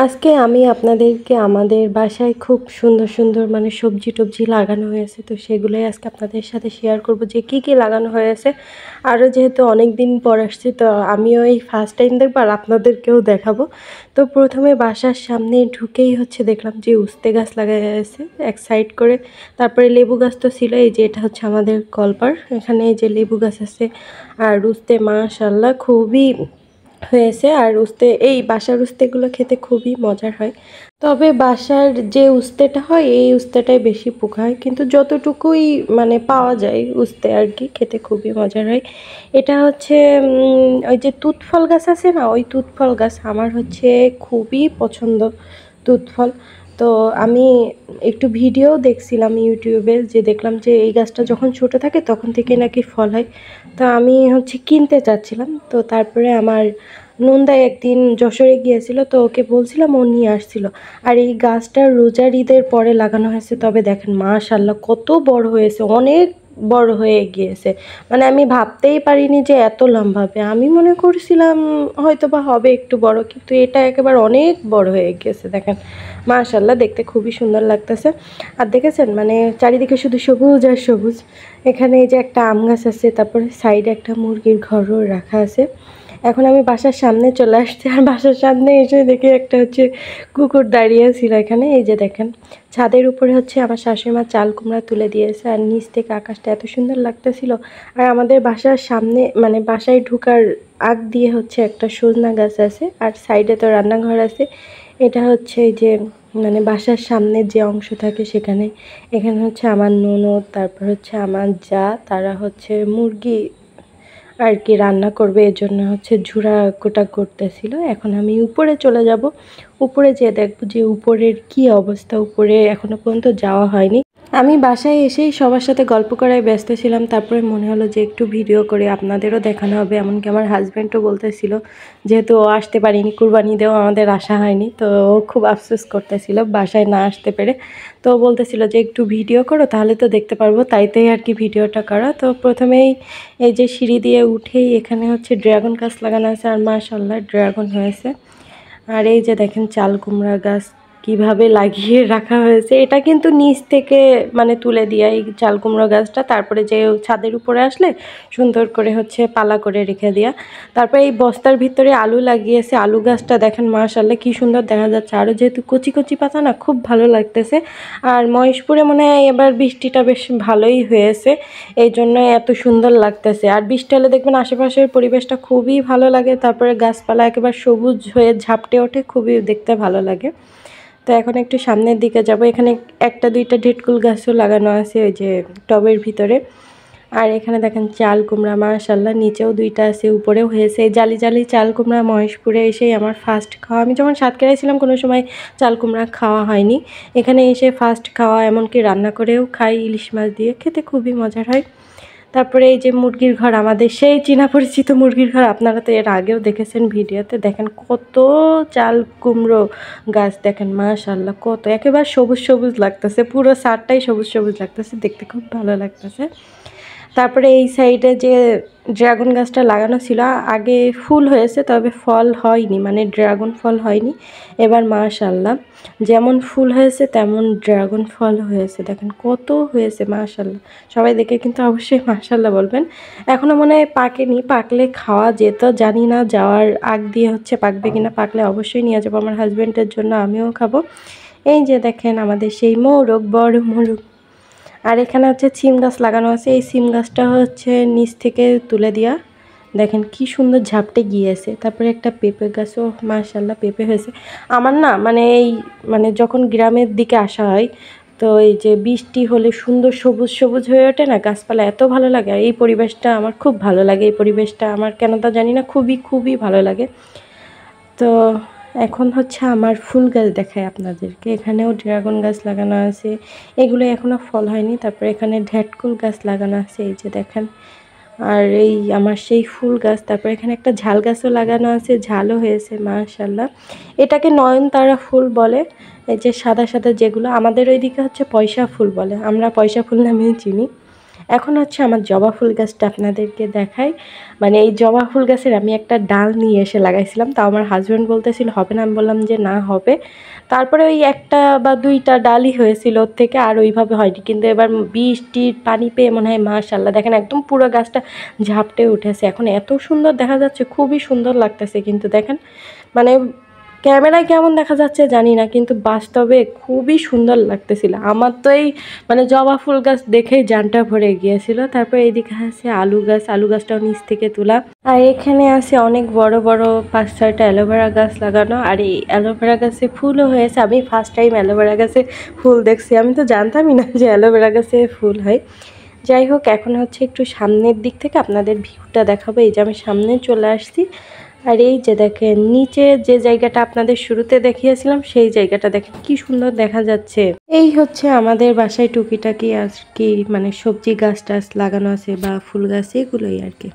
আজকে আমি আপনাদেরকে আমাদের বাসায় খুব সুন্দর সুন্দর মানে সবজি-টবজি লাগানো হয়েছে। তো সেগুলোই আজকে আপনাদের সাথে শেয়ার করব যে কি কি লাগানো হয়েছে। আরও যেহেতু অনেকদিন পর আসছি তো আমিও এই ফার্স্ট টাইম দেখব আর আপনাদেরকেও দেখাবো। তো প্রথমে বাসার সামনে ঢুকেই হচ্ছে দেখলাম যে উস্তে গাছ লাগানো হয়েছে এক সাইড করে। তারপরে লেবু গাছ তো ছিল, এই যে এটা হচ্ছে আমাদের কলপার। এখানে এই যে লেবু গাছ আছে আর উস্তে মাশাআল্লাহ খুবই হয়েছে। আর উস্তে এই বাসার উস্তেগুলো খেতে খুবই মজার হয়। তবে বাসার যে উস্তেটা হয় এই উস্তেটাই বেশি পোকা হয়, কিন্তু যতটুকুই মানে পাওয়া যায় উস্তে আর কি খেতে খুবই মজার হয়। এটা হচ্ছে ওই যে তুত ফল গাছ আছে না, ওই তুত ফল গাছ আমার হচ্ছে খুবই পছন্দ তুত ফল। তো আমি একটু ভিডিও দেখছিলাম ইউটিউবে, যে দেখলাম যে এই গাছটা যখন ছোট থাকে তখন থেকে নাকি ফল হয়। তো আমি হচ্ছে কিনতে চাচ্ছিলাম, তো তারপরে আমার নন্দাই একদিন যশোরে গিয়েছিল, তো ওকে বলছিলাম, ও নিয়ে আসছিল। আর এই গাছটা রোজার ঈদের পরে লাগানো হয়েছে, তবে দেখেন মাশাআল্লাহ কত বড় হয়েছে, অনেক বড় হয়ে গিয়েছে। মানে আমি ভাবতেই পারিনি যে এত লম্বা হবে। আমি মনে করছিলাম হয়তো বা হবে একটু বড়, কিন্তু এটা একেবারে অনেক বড় হয়ে গিয়েছে। দেখেন মাশাআল্লাহ দেখতে খুবই সুন্দর লাগতেছে। আর দেখেছেন মানে চারিদিকে শুধু সবুজ আর সবুজ। এখানে এই যে একটা আম গাছ আছে, তারপরে সাইডে একটা মুরগির ঘরও রাখা আছে। এখন আমি বাসার সামনে চলে আসছি, আর বাসার সামনে এসে দেখি একটা হচ্ছে কুকুর দাঁড়িয়ে ছিল এখানে। এই যে দেখেন ছাদের উপরে হচ্ছে আমার শাশুড়িমা চাল কুমড়া তুলে দিয়েছে, আর নিচ থেকে আকাশটা এত সুন্দর লাগতেছিল। আর আমাদের বাসার সামনে মানে বাসায় ঢোকার আগ দিয়ে হচ্ছে একটা সজনা গাছ আছে, আর সাইডে তো রান্নাঘর আছে। এটা হচ্ছে এই যে মানে বাসার সামনে যে অংশ থাকে সেখানে। এখানে হচ্ছে আমার ননদ, তারপর হচ্ছে আমার যা, তারা হচ্ছে মুরগি আর কি রান্না করবে, এর জন্য হচ্ছে ঝুরা কোটা করতেছিল। এখন আমি উপরে চলে যাব, উপরে যেয়ে দেখবো যে উপরের কি অবস্থা। উপরে এখনো পর্যন্ত যাওয়া হয়নি। আমি বাসায় এসেই সবার সাথে গল্প করায় ব্যস্ত ছিলাম, তারপরে মনে হলো যে একটু ভিডিও করে আপনাদেরও দেখানো হবে। এমনকি আমার হাজব্যান্ডও বলতেছিল, যেহেতু ও আসতে পারিনি, কুরবানি ঈদেও আমাদের আসা হয়নি, তো ও খুব আফসোস করতেছিল বাসায় না আসতে পেরে। তো ও বলতেছিল যে একটু ভিডিও করো, তাহলে তো দেখতে পারবো, তাইতেই আর কি ভিডিওটা করা। তো প্রথমেই এই যে সিঁড়ি দিয়ে উঠেই এখানে হচ্ছে ড্রাগন গাছ লাগানো আছে, আর মাশাআল্লাহ ড্রাগন হয়েছে। আর এই যে দেখেন চাল কুমড়া গাছ কিভাবে লাগিয়ে রাখা হয়েছে। এটা কিন্তু নিচ থেকে মানে তুলে দিয়া এই চাল কুমড়ো গাছটা, তারপরে যে ছাদের উপরে আসলে সুন্দর করে হচ্ছে পালা করে রেখে দেওয়া। তারপরে এই বস্তার ভিতরে আলু লাগিয়েছে, আলু গাছটা দেখেন মাশাআল্লাহ কি সুন্দর দেখা যাচ্ছে। আরও যেহেতু কচি কচি পাতা না, খুব ভালো লাগতেছে। আর মহেশপুরে মনে হয় এবার বৃষ্টিটা বেশ ভালোই হয়েছে, এই জন্য এত সুন্দর লাগতেছে। আর বৃষ্টি হলে দেখবেন আশেপাশের পরিবেশটা খুবই ভালো লাগে, তারপরে গাছপালা একেবারে সবুজ হয়ে ঝাপটে ওঠে, খুবই দেখতে ভালো লাগে। তো এখন একটু সামনের দিকে যাব। এখানে একটা দুইটা ঢেটকুল গাছও লাগানো আছে ওই যে টবের ভিতরে। আর এখানে দেখেন চাল কুমড়া মাশাআল্লাহ নিচেও দুইটা আছে, উপরেও হয়েছে। এই জালি জালি চাল কুমড়া মহেশপুরে এসেই আমার ফার্স্ট খাওয়া। আমি যখন সাতক্ষীরায় ছিলাম কোনো সময় চাল কুমড়া খাওয়া হয়নি, এখানে এসে ফার্স্ট খাওয়া। এমনকি রান্না করেও খাই ইলিশ মাছ দিয়ে, খেতে খুবই মজার হয়। তারপরে এই যে মুরগির ঘর, আমাদের সেই চীনা পরিচিত মুরগির ঘর, আপনারা তো এর আগেও দেখেছেন ভিডিওতে। দেখেন কত চাল কুমড়ো গাছ, দেখেন মাশাআল্লাহ কত একেবারে সবুজ সবুজ লাগতেছে, পুরো ছাদটাই সবুজ সবুজ লাগতেছে, দেখতে খুব ভালো লাগতেছে। তারপরে এই সাইডে যে ড্রাগন গাছটা লাগানো ছিল, আগে ফুল হয়েছে তবে ফল হয়নি, মানে ড্রাগন ফল হয়নি। এবার মাশাআল্লাহ যেমন ফুল হয়েছে তেমন ড্রাগন ফল হয়েছে, দেখেন কত হয়েছে মাশাআল্লাহ। সবাই দেখে কিন্তু অবশ্যই মাশাআল্লাহ বলবেন। এখনও মনে হয় পাকেনি, পাকলে খাওয়া যেত, জানি না যাওয়ার আগ দিয়ে হচ্ছে পাকবে কিনা। পাকলে অবশ্যই নিয়ে যাবো আমার হাজব্যান্ডের জন্য, আমিও খাবো। এই যে দেখেন আমাদের সেই মোরগ, বড় মোরগ। আর এখানে হচ্ছে সিম গাছ লাগানো আছে, এই সিম গাছটা হচ্ছে নিচ থেকে তুলে দেওয়া। দেখেন কি সুন্দর ঝাপটে গিয়েছে। তারপরে একটা পেঁপে গাছও মাশাআল্লাহ পেঁপে হয়েছে। আমার না মানে এই মানে যখন গ্রামের দিকে আসা হয়, তো এই যে বৃষ্টি হলে সুন্দর সবুজ সবুজ হয়ে ওঠে না গাছপালা, এত ভালো লাগে। আর এই পরিবেশটা আমার খুব ভালো লাগে, এই পরিবেশটা আমার কেন তা জানি না খুবই খুবই ভালো লাগে। তো এখন হচ্ছে আমার ফুল গাছ দেখাই আপনাদেরকে। এখানেও ড্রাগন গাছ লাগানো আছে, এগুলো এখনও ফল হয়নি। তারপরে এখানে ঢেটকুল গাছ লাগানো আছে, এই যে দেখেন। আর এই আমার সেই ফুল গাছ। তারপরে এখানে একটা ঝাল গাছও লাগানো আছে, ঝালও হয়েছে মাশাআল্লাহ। এটাকে নয়নতারা ফুল বলে, এই যে সাদা সাদা যেগুলো। আমাদের ওইদিকে হচ্ছে পয়সা ফুল বলে, আমরা পয়সা ফুল নামেই চিনি। এখন হচ্ছে আমার জবা ফুল গাছটা আপনাদেরকে দেখাই। মানে এই জবা ফুল গাছের আমি একটা ডাল নিয়ে এসে লাগাইছিলাম, তাও আমার হাজব্যান্ড বলতেছিল হবে না, আমি বললাম যে না হবে। তারপরে ওই একটা বা দুইটা ডালই হয়েছিল, ওর থেকে আর ওইভাবে হয়নি। কিন্তু এবার বৃষ্টির পানি পেয়ে মনে হয় মাশাআল্লাহ দেখেন একদম পুরো গাছটা ঝাপটে উঠেছে। এখন এত সুন্দর দেখা যাচ্ছে, খুবই সুন্দর লাগতেছে। কিন্তু দেখেন মানে ক্যামেরায় কেমন দেখা যাচ্ছে জানি না, কিন্তু বাস্তবে খুবই সুন্দর লাগতেছিল। আমার তো এই মানে জবা ফুল গাছ দেখেই জানটা ভরে গিয়েছিল। তারপর এইদিকে আছে আলু গাছ, আলু গাছটাও নিচ থেকে তোলা। আর এখানে আছে অনেক বড় বড় 5-6টা অ্যালোভেরা গাছ লাগানো। আর এই অ্যালোভেরা গাছে ফুলও হয়েছে। আমি ফার্স্ট টাইম অ্যালোভেরা গাছে ফুল দেখছি, আমি তো জানতামই না যে অ্যালোভেরা গাছে ফুল হয়। যাই হোক, এখন হচ্ছে একটু সামনের দিক থেকে আপনাদের ভিউটা দেখাবো। এই যে আমি সামনে চলে আসছি, আর এই যে দেখেন নিচে যে জায়গাটা আপনাদের শুরুতে দেখিয়েছিলাম সেই জায়গাটা দেখেন কি সুন্দর দেখা যাচ্ছে। এই হচ্ছে আমাদের বাসায় টুকিটাকি আর কি মানে সবজি গাছ টাছ লাগানো আছে বা ফুল গাছ, এগুলোই আর কি।